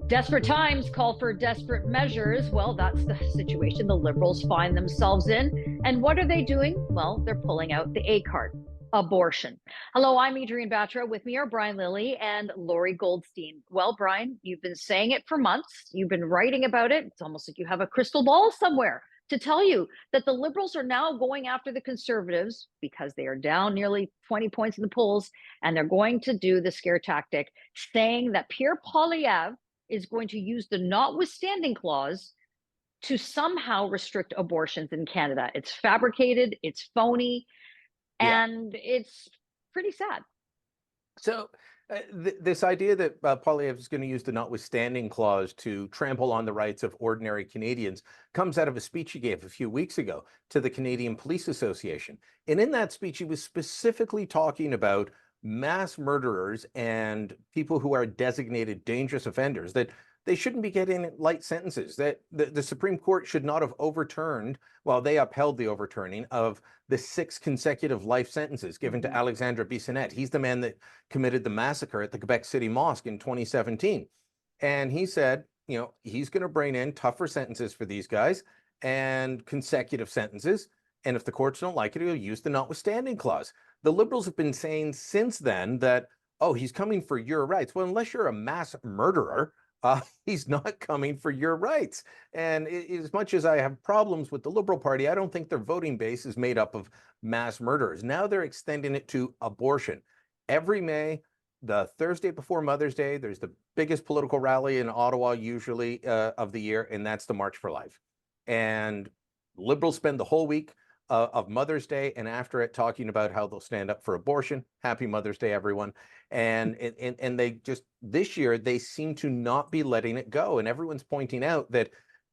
Desperate times call for desperate measures. Well, that's the situation the Liberals find themselves in. And what are they doing? Well, they're pulling out the A card: abortion. Hello, I'm Adrienne Batra. With me are Brian Lilley and Lorrie Goldstein. Well, Brian, you've been saying it for months. You've been writing about it. It's almost like you have a crystal ball somewhere to tell you that the Liberals are now going after the Conservatives because they are down nearly 20 points in the polls, and they're going to do the scare tactic, saying that Pierre Poilievre is going to use the notwithstanding clause to somehow restrict abortions in Canada. It's fabricated, it's phony, Yeah. and it's pretty sad. So this idea that Poilievre is going to use the notwithstanding clause to trample on the rights of ordinary Canadians comes out of a speech he gave a few weeks ago to the Canadian Police Association. And in that speech, he was specifically talking about mass murderers and people who are designated dangerous offenders, that they shouldn't be getting light sentences, that the Supreme Court should not have overturned, well, they upheld the overturning of the 6 consecutive life sentences given to Alexandre Bissonnette. He's the man that committed the massacre at the Quebec City Mosque in 2017. And he said, you know, he's going to bring in tougher sentences for these guys and consecutive sentences. And if the courts don't like it, he'll use the notwithstanding clause. The Liberals have been saying since then that, oh, he's coming for your rights. Well, unless you're a mass murderer, he's not coming for your rights. And as much as I have problems with the Liberal Party, I don't think their voting base is made up of mass murderers. Now they're extending it to abortion. Every May, the Thursday before Mother's Day, there's the biggest political rally in Ottawa usually of the year, and that's the March for Life. And Liberals spend the whole week of Mother's Day and after it talking about how they'll stand up for abortion. Happy Mother's Day, everyone. And they just, this year, they seem to not be letting it go. And everyone's pointing out that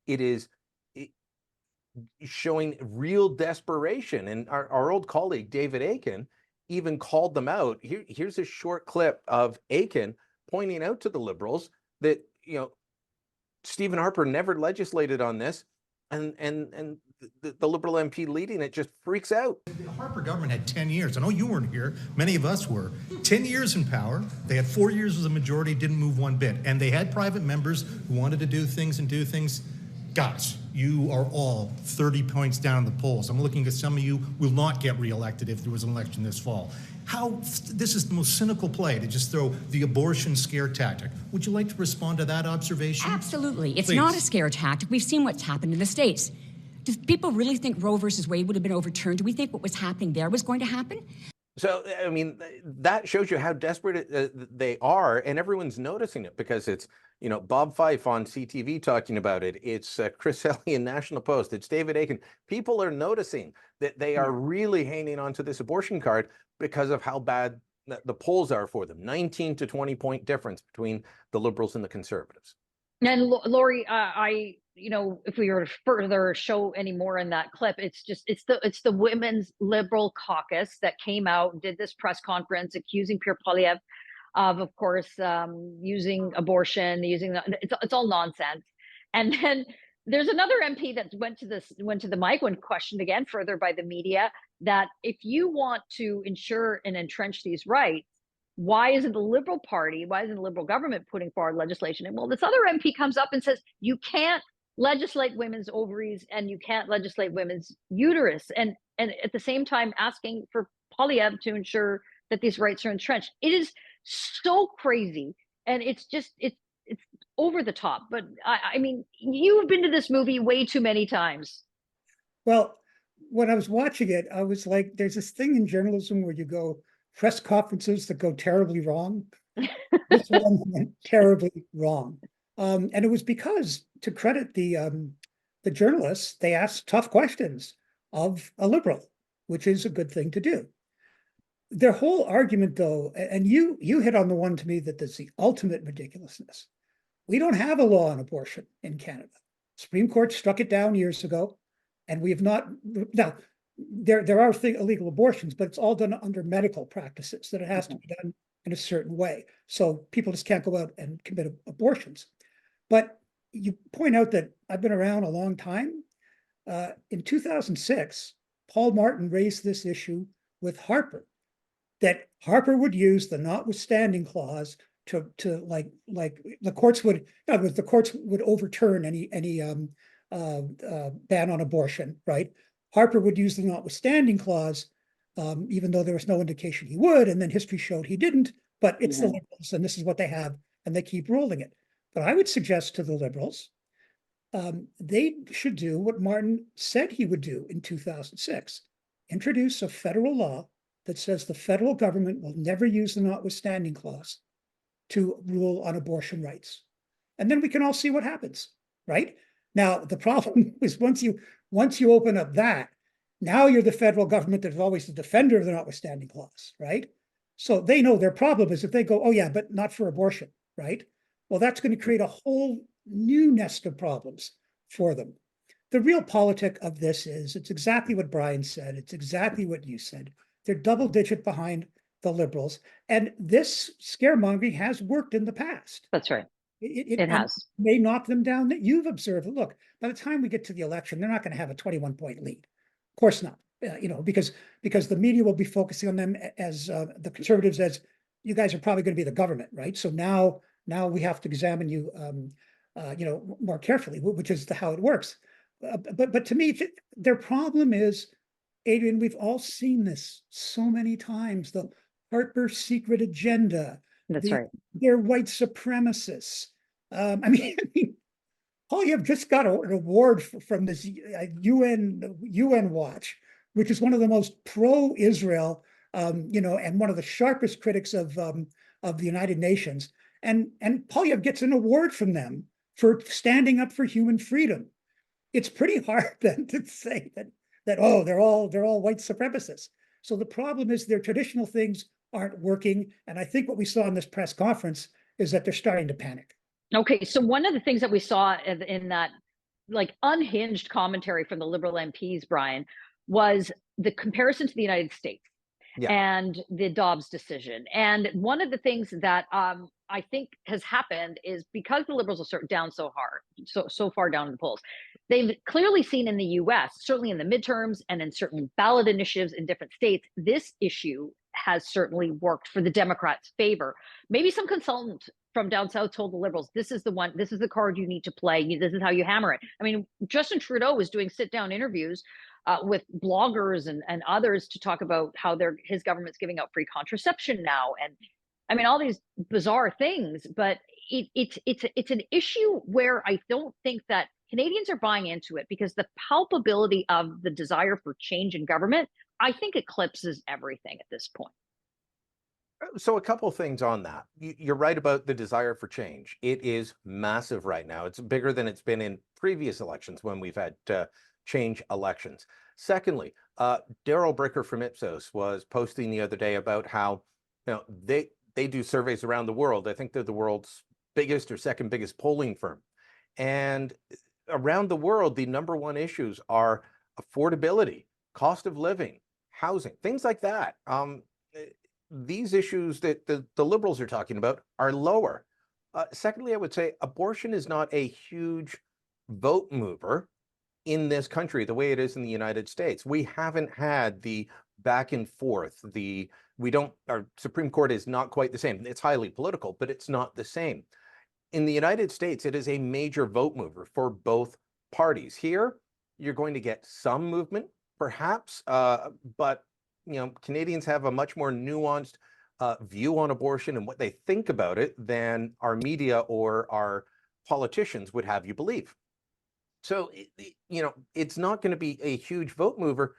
it is showing real desperation. And our old colleague, David Akin, even called them out. Here's a short clip of Akin pointing out to the Liberals that, you know, Stephen Harper never legislated on this. And the Liberal MP leading it just freaks out. The Harper government had 10 years. I know you weren't here. Many of us were. 10 years in power. They had 4 years as a majority, didn't move one bit. And they had private members who wanted to do things and do things. Guys, you are all 30 points down the polls. I'm looking at some of you will not get reelected if there was an election this fall. This is the most cynical play to just throw the abortion scare tactic. Would you like to respond to that observation? Absolutely. It's Please. not a scare tactic. We've seen what's happened in the States. Do people really think Roe versus Wade would have been overturned? Do we think what was happening there was going to happen? So, I mean, that shows you how desperate they are, and everyone's noticing it because it's, you know, Bob Fife on CTV talking about it. It's Chris Ellie in National Post. It's David Akin. People are noticing that they are really hanging on to this abortion card because of how bad the polls are for them. 19 to 20 point difference between the Liberals and the Conservatives. And Lorrie, you know, if we were to further show any more in that clip, it's the Women's Liberal Caucus that came out and did this press conference accusing Pierre Poilievre of course, using abortion, it's all nonsense. And then there's another MP that went to the mic when questioned again further by the media that if you want to ensure and entrench these rights, why isn't the Liberal Party, why isn't the Liberal government putting forward legislation? And well, this other MP comes up and says, you can't legislate women's ovaries and you can't legislate women's uterus. And at the same time asking for Poilievre to ensure that these rights are entrenched. It is so crazy. And it's over the top. But I mean, you've been to this movie way too many times. Well, when I was watching it, I was like, there's this thing in journalism where you go press conferences that go terribly wrong. This one went terribly wrong. And it was because, to credit the journalists, they asked tough questions of a Liberal, which is a good thing to do. Their whole argument, though, and you hit on the one to me that is the ultimate ridiculousness. We don't have a law on abortion in Canada. Supreme Court struck it down years ago, and we have not. Now, there are illegal abortions, but it's all done under medical practices that it has to be done in a certain way. So people just can't go out and commit abortions. But you point out that I've been around a long time. In 2006, Paul Martin raised this issue with Harper, that Harper would use the notwithstanding clause like the courts would, in other words, the courts would overturn any ban on abortion, right? Harper would use the notwithstanding clause, even though there was no indication he would, and then history showed he didn't. But it's the Liberals, and this is what they have, and they keep ruling it. But I would suggest to the Liberals, they should do what Martin said he would do in 2006, introduce a federal law that says the federal government will never use the notwithstanding clause to rule on abortion rights. And then we can all see what happens, right? Now, the problem is once you open up that, now you're the federal government that is always the defender of the notwithstanding clause, right? So they know their problem is if they go, oh yeah, but not for abortion, right? Well, that's going to create a whole new nest of problems for them. The real politic of this is, it's exactly what Brian said. It's exactly what you said. They're double digit behind the Liberals. And this scaremongering has worked in the past. That's right. It has. May knock them down. That you've observed. Look, by the time we get to the election, they're not going to have a 21-point lead. Of course not. Because the media will be focusing on them as the Conservatives as you guys are probably going to be the government, right? So now we have to examine you, more carefully, which is how it works. But to me, their problem is, Adrienne, we've all seen this so many times. The Harper secret agenda. That's right. They're white supremacists. I mean, Poilievre just got an award from this UN Watch, which is one of the most pro-Israel, and one of the sharpest critics of the United Nations. And Poilievre gets an award from them for standing up for human freedom. It's pretty hard then to say that they're all white supremacists. So the problem is their traditional things aren't working. And I think what we saw in this press conference is that they're starting to panic. Okay, so one of the things that we saw in that like unhinged commentary from the Liberal MPs, Brian, was the comparison to the United States and the Dobbs decision. And one of the things that I think has happened is because the Liberals are down so hard, so far down in the polls, they've clearly seen in the US, certainly in the midterms and in certain ballot initiatives in different states, this issue has certainly worked for the Democrats' favor. Maybe some consultant from down south told the Liberals, this is the card you need to play. This is how you hammer it. I mean, Justin Trudeau was doing sit-down interviews with bloggers and others to talk about how his government's giving out free contraception now. And I mean, all these bizarre things, but it's an issue where I don't think that Canadians are buying into it because the palpability of the desire for change in government, I think, eclipses everything at this point. So a couple of things on that. You're right about the desire for change. It is massive right now. It's bigger than it's been in previous elections when we've had change elections. Secondly, Daryl Bricker from Ipsos was posting the other day about how they do surveys around the world. I think they're the world's biggest or second biggest polling firm. And around the world, the number one issues are affordability, cost of living, housing, things like that. These issues that the Liberals are talking about are lower. Secondly, I would say abortion is not a huge vote mover in this country the way it is in the United States. We haven't had the back and forth. Our Supreme Court is not quite the same. It's highly political, but it's not the same. In the United States, it is a major vote mover for both parties. Here, you're going to get some movement, perhaps, but Canadians have a much more nuanced view on abortion and what they think about it than our media or our politicians would have you believe. So, it's not going to be a huge vote mover,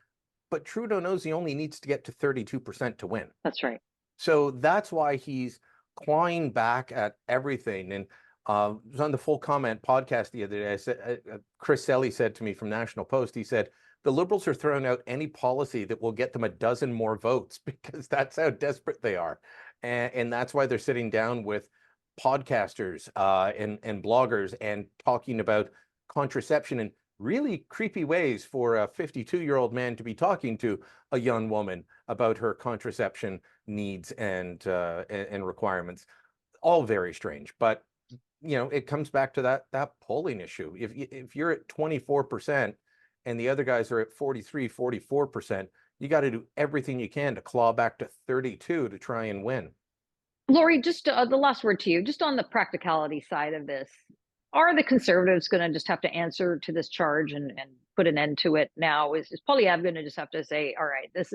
but Trudeau knows he only needs to get to 32% to win. That's right. So that's why he's clawing back at everything. And it was on the Full Comment podcast the other day. I said, Chris Selly said to me from National Post, he said, the Liberals are throwing out any policy that will get them a dozen more votes because that's how desperate they are. And that's why they're sitting down with podcasters and bloggers and talking about contraception in really creepy ways for a 52-year-old man to be talking to a young woman about her contraception needs and requirements. All very strange. But, it comes back to that polling issue. If you're at 24%, and the other guys are at 43, 44%, you got to do everything you can to claw back to 32 to try and win. Lorrie, just the last word to you, just on the practicality side of this. Are the Conservatives going to just have to answer to this charge and put an end to it now? Is Poilievre going to just have to say, all right, this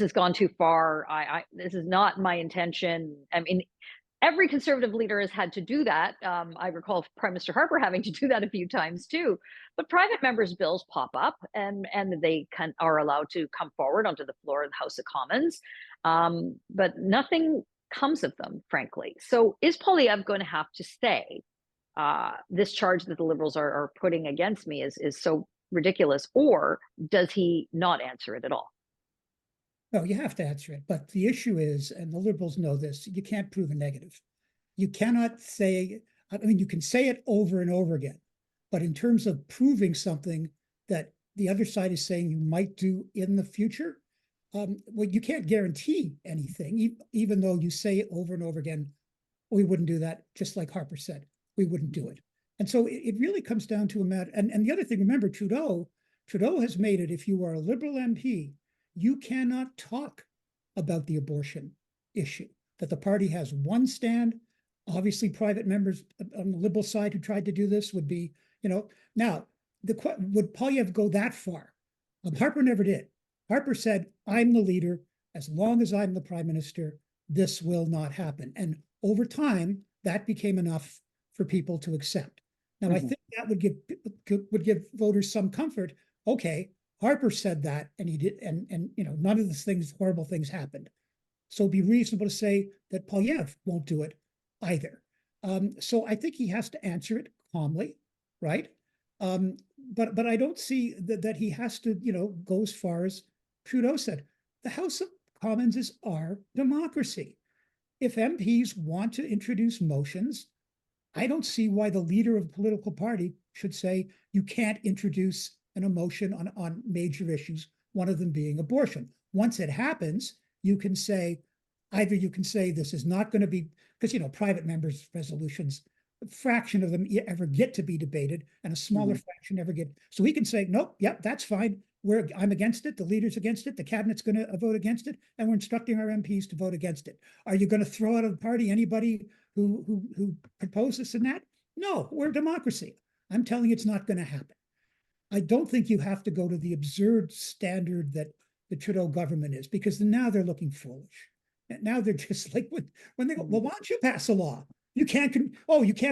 has gone too far. This is not my intention. I mean, every Conservative leader has had to do that. I recall Prime Minister Harper having to do that a few times too. But private members' bills pop up, and they are allowed to come forward onto the floor of the House of Commons, but nothing comes of them, frankly. So is Poilievre going to have to say, this charge that the Liberals are putting against me is so ridiculous, or does he not answer it at all? No, you have to answer it. But the issue is, and the Liberals know this, you can't prove a negative. You cannot say, I mean, you can say it over and over again, but in terms of proving something that the other side is saying you might do in the future, well, you can't guarantee anything, even though you say over and over again, we wouldn't do that, just like Harper said, we wouldn't do it. And so it really comes down to a matter. And the other thing, remember, Trudeau has made it, if you are a Liberal MP, you cannot talk about the abortion issue, that the party has one stand. Obviously, private members on the Liberal side who tried to do this would be, now, would Poilievre go that far? Harper never did. Harper said, I'm the leader. As long as I'm the Prime Minister, this will not happen. And over time, that became enough for people to accept. Now, I think that would give voters some comfort. Okay, Harper said that, and he did, and none of the horrible things happened. So it'd be reasonable to say that Poilievre won't do it either. So I think he has to answer it calmly, right? But I don't see that he has to, go as far as Trudeau said. The House of Commons is our democracy. If MPs want to introduce motions, I don't see why the leader of a political party should say you can't introduce an emotion on major issues, one of them being abortion. Once it happens, you can say this is not going to be, because private members' resolutions, a fraction of them ever get to be debated, and a smaller fraction never get. So we can say, nope, yep, that's fine. I'm against it. The leader's against it. The cabinet's going to vote against it, and we're instructing our MPs to vote against it. Are you going to throw out of the party anybody who proposes in that? No, we're a democracy. I'm telling you, it's not going to happen. I don't think you have to go to the absurd standard that the Trudeau government is, because now they're looking foolish. And now they're just like, when they go, well, why don't you pass a law? You can't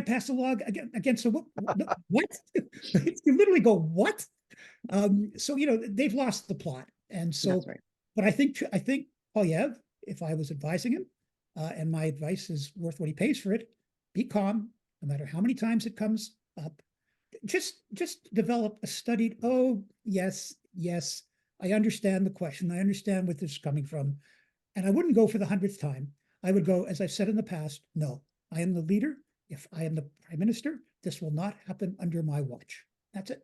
pass a law against a what? You literally go, what? So, they've lost the plot. And so, That's right. But I think Poilievre, if I was advising him, and my advice is worth what he pays for it, be calm, no matter how many times it comes up. Just develop a studied, oh, yes, I understand the question. I understand where this is coming from. And I wouldn't go for the 100th time. I would go, as I've said in the past, no, I am the leader. If I am the Prime Minister, this will not happen under my watch. That's it.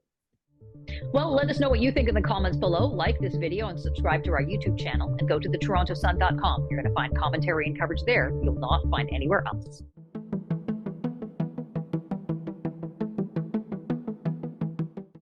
Well, let us know what you think in the comments below. Like this video and subscribe to our YouTube channel, and go to thetorontosun.com. You're going to find commentary and coverage there you'll not find anywhere else.